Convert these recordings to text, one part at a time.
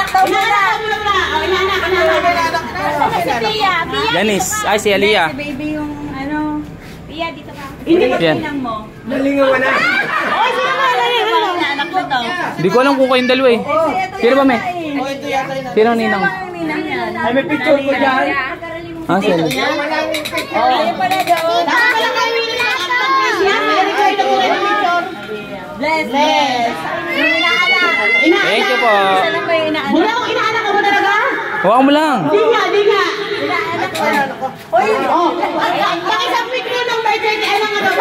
Inaanak daw muna. Si Pia. Janice. Ay, si Aliyah. Si baby yung ano. Pia, dito ka. Hindi ba Yan. pinang mo? Nalingaw na. Oy, sino ba? Inaanak mo to. Hindi ko alam kung kayong dalawa eh. Sino ba, me? Oh, ito yata yun. Sino ang ninang? Ay, may picture ko dyan. Ah, sino? Ayun pala daw. Dapat pala kayo Bless. Thank you po. Isa lang ba yung inaanak? Mula akong inaanak ka mo talaga? Huwag mo lang. Di nga. Inaanak ko. Uy, pakisang picture ng birthday ni Alang ano.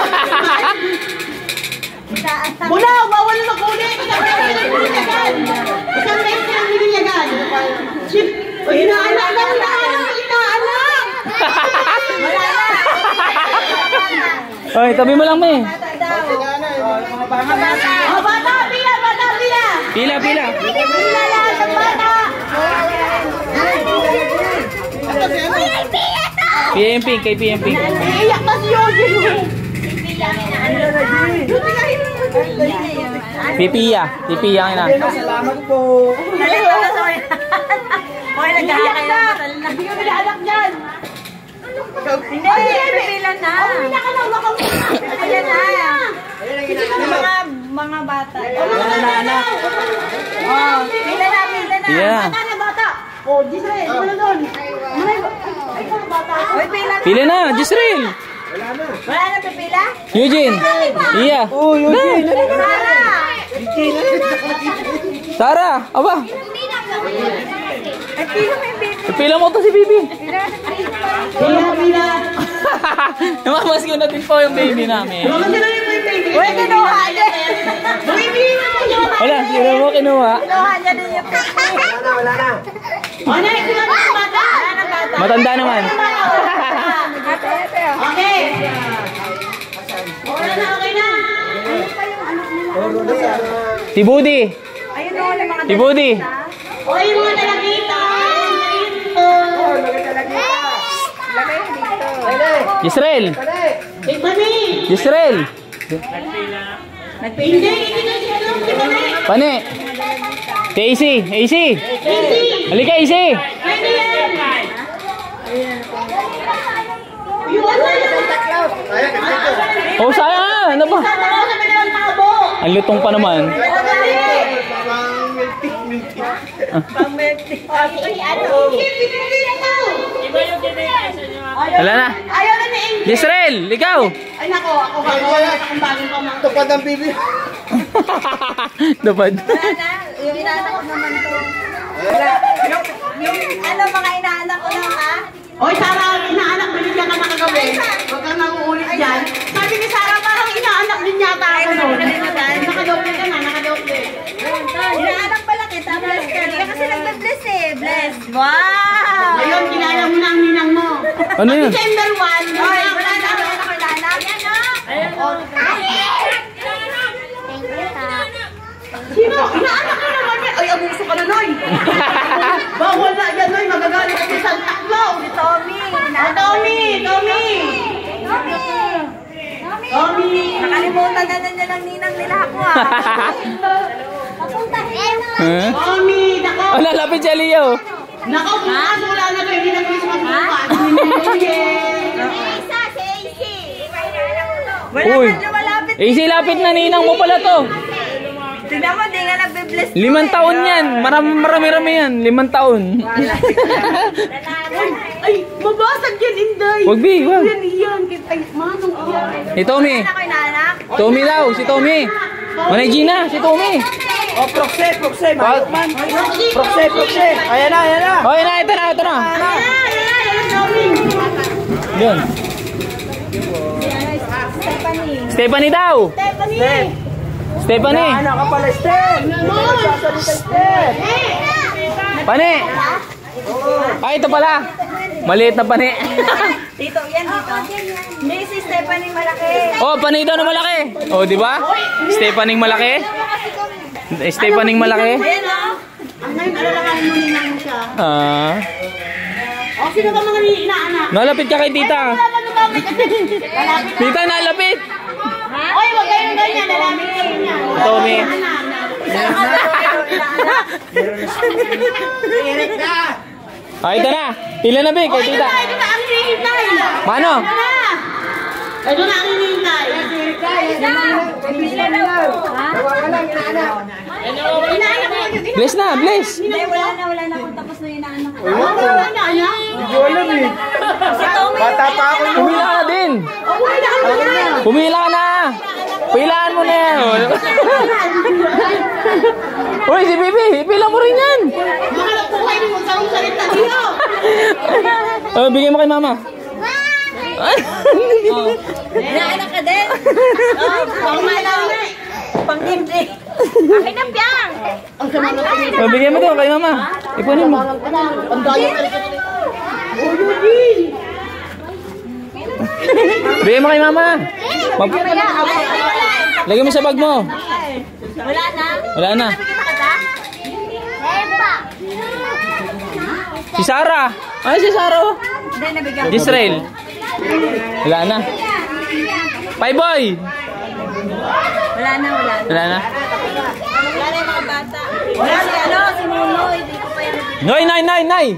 Mula, bawal na makulit. Isang beses lang bininyagan. Uy, inaanak na. Oy, tabi mo lang, me. Oh, bata, pila. Pila. Pila lahat ng bata. PMP, kay PMP. Iiyak na si Yogi. Pipiya ang ina. Salamat po. Oy, nag-aakay na. Hindi kami naanak dyan. Hindi, pipila na. Pipila na. Mga bata. Anak. Oh, pila na. Yeah. Bata na bata. Oh, Gisrael, wala doon. Ay, kung bata. Oy, pila na. Pila na, Jisrael. Wala na pipila? Eugene. Iya. Oh, Eugene. Tara, aba. Ay, pila mo yung baby. Pila mo to si Bibi. Pila. Namamas ko na din po yung baby namin. Baka sila yung may baby. Uy, kinuha niya. Baby na. Wala, sino mo kinuha? Kinuha niya din yung baby. Wala na. Oh, na, sila na yung bata. Matanda naman. Okay. Okay na. Si Budi. Ayun o, yung mga Si Budi. O, yung mga talagita. Israel. Tigmani. Israel. Hindi na siya lang. Tigmani. Pane. Si AC. Halika, AC. Pwede yan. Yung ano yan? Oh, sayang. Ano ba? Sama ko sa kanilang tabo. Ang lutong pa naman. Wala na. Ayaw na ni Ingrid. Israel, ikaw. Ay nako, ako akong bagong pamang. Tupad ang bibi. Dapat. Wala na, yung inaanak ko naman to. Yung ano, mga inaanak ko lang ha? Oy, Sarah, inaanak binigyan ka na kagabi. Huwag kang nanguulit dyan. Sabi ni Sarah, parang inaanak din yata ako nun. Nakadoble ka na, nakadoble. Inaanak pala kita, bless ka. Kasi nagbe-bless eh, bless. Wow! Ngayon, kinala mo na ang ninang mo. Ano yun? December 1. Oy, wala na ako inaanak. Ayan o. Sino? Inaanak ka naman yan. Ay, abuso ka na, Noy. Bawal na yan, Noy. Magagalit ka sa Santa Claus. Si Tommy. Tommy. Nakalimutan na niya ng ninang nila ako ah. Papuntahin na. Huh? Tommy, nako. Oh, lalapit si Aliyah. Nako, bukas wala na kayo. Hindi na Christmas bukas. Uy. AC, lapit na ninang mo pala to. Tignan mo, di nga nagbe-bless. 5 taon yan. Marami-rami yan. 5 taon. Ay, mabasag yan, Inday. Wag, Bi, wag. Yan. Ay, manong yan. Si Tommy. Ako inaanak. Tommy daw, si Tommy. Manay Gina, si Tommy. Oh, Proxe. Malukman. Proxe. Ayan na. Oh, ito na. Yun. Stephanie daw. Stephanie. Anak ka pala, Steph. Nagsasalita, Steph. Pane. Ay, ito pala. Maliit na pane. Dito, yan dito. Hindi, si Stephanie malaki. Oh, pane daw na malaki. Oh, di ba? Stephanie malaki. Stephanie malaki. Ayan o. Ang ngayon, alalahanin mo ninang mo siya. Ah. O, sino ba mga inaanak? Nalapit ka kay tita. Tita, nalapit. Oy, wag kayong ganyan. Lalapit kayo niya. Tommy. Inaanak. Ito na. Pila na, Big. Kay tita. Ito na ang hinihintay. Mano? Ito na ang hinihintay. Pila na po. Ha? Inaanak mo yun. Bless na, bless. Hindi, wala na kung tapos na yung inaanak ko. Wala na, anak. Si Tommy. Bata pa ako. Pumila ka na din. Wala na ako na. Pumila ka na. Pilaan mo na yan. Uy, si Bibi. Pila mo rin yan. Makalap po kayo kung saan salita dito. Oh, bigay mo kay mama. Inaanak ka din. Pangmalaw. Pangdimdi. Akin na, Piang. Oh, bigay mo to kay mama. Ipunin mo. Ang dami ka rin. Eugene. Bigay mo kay mama. Lagay mo sa bag mo. Wala na. Wala na. Si Sarah. Ay, si Sarah. Hindi, nabigyan ko. Israel. Wala na. Boy. Wala na. Wala na. Wala na yung mga bata. Wala si si Nunoy. Hindi ko pa yan. Nay.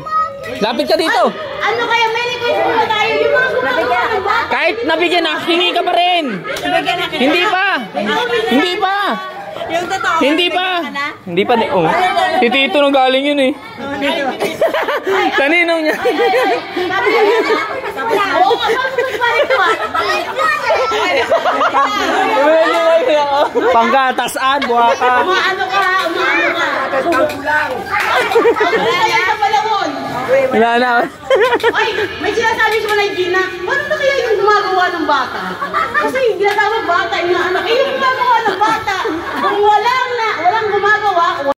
Lapit ka dito. Ano kaya may request mo ba tayo yung mga gumagawa ng bata? Kahit nabigyan na, hingi ka pa rin. Nabigyan na kita. Hindi pa. Hindi pa. Yung totoo. Hindi pa. Hindi pa. Oh. Si Tito nang galing yun eh. Kaninong niya. Oo, kapag pa rin ito Pangkatasaan, buha ka. Umaano ka. Wala na palawon. Wala na. Ay, may sinasabi si Manay Gina, paano na kaya yung gumagawa ng bata? Kasi hindi na tawag bata, yung anak. Eh, yung gumagawa ng bata, kung walang gumagawa,